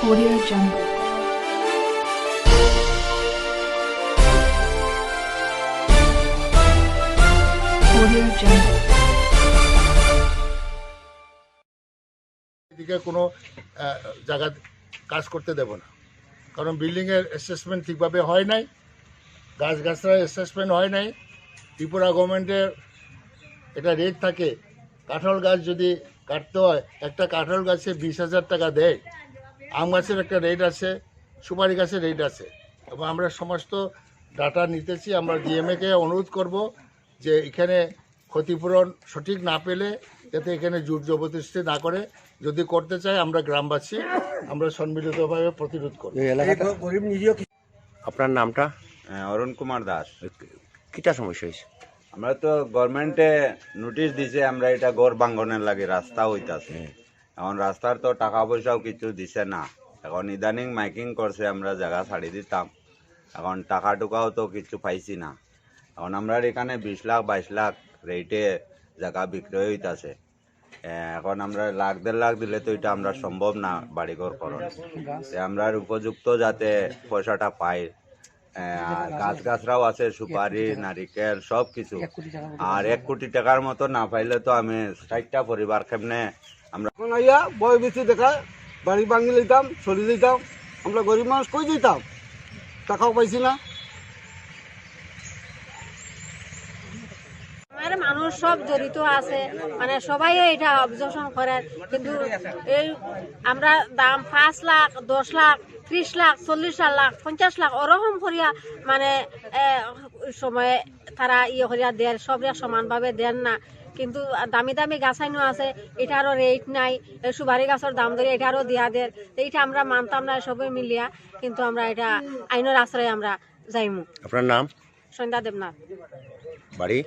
Audio Jungle. Audio Jungle. এদিকে কোনো জায়গা কাজ করতে দেব না, কারণ বিল্ডিংয়ের অ্যাসেসমেন্ট ঠিকভাবে হয় নাই, গাছগাছড়ার অ্যাসেসমেন্ট হয় নাই। ত্রিপুরা গভর্নমেন্টের এটা রেট থাকে, কাঁঠাল গাছ যদি কাটতে হয় একটা কাঁঠাল গাছে 20,000 টাকা দেয়। আম গাছের একটা রেট আছে, সুপারি গাছের রেট আছে, এবং আমরা সমস্ত ডাটা নিতেছি। আমরা ডিএমএকে অনুরোধ করব যে এখানে ক্ষতিপূরণ সঠিক না পেলে যাতে এখানে জোর জবরদস্তি না করে, যদি করতে চায় আমরা গ্রামবাসী আমরা সম্মিলিতভাবে প্রতিরোধ করব। আপনার নামটা? অরুণ কুমার দাস। কিটা সমস্যা হয়েছে? আমরা তো গভর্নমেন্টে নোটিশ দিছে, আমরা এটা গড় বাঙ্গনের লাগে রাস্তা হইতাছে। এখন রাস্তার তো টাকা পয়সাও কিছু দিছে না। এখন ইদানিং মাইকিং করছে, আমরা জায়গা ছাড়ি দিতাম। এখন টাকা টুকাও তো কিছু পাইছি না। এখন আমরা এখানে 20 লাখ 22 লাখ রেটে জায়গা বিক্রয় হইতাছে। এখন আমরা লাখ 1.5 লাখ দিলে তো এটা আমরা সম্ভব না বাড়িঘর করণ। আমরা উপযুক্ত যাতে পয়সাটা পাই। গাছগাছরাও আছে, সুপারি নারিকেল সব কিছু। আর 1 কোটি টাকার মতো না পাইলে তো আমি 60টা পরিবার কেমনে আমরা বয় বেশি দেখায় বাড়ি ভাঙি লইতাম, চলে যেতাম। আমরা গরিব মানুষ কই যেতাম, টাকাও পাইছি না। মানুষ সব জড়িত আছে, মানে সবাই এটা অবজেকশন করে, কিন্তু এই আমরা দাম 5 লাখ 10 লাখ 30 লাখ 40 লাখ 50 লাখ ওরকম করিয়া মানে সময়ে তারা করিয়া দেন, সব সমানভাবে দেন না। কিন্তু দামি দামি গাছাইনো আছে, এটারও রেট নাই। সুপারি গাছের দাম ধরে এটারও দিয়া দেন, এইটা আমরা মানতাম না সবাই মিলিয়া। কিন্তু আমরা এটা আইনের আশ্রয়ে আমরা যাইমু। আপনার নাম? সন্ধ্যা দেবনাথ। বাড়ি?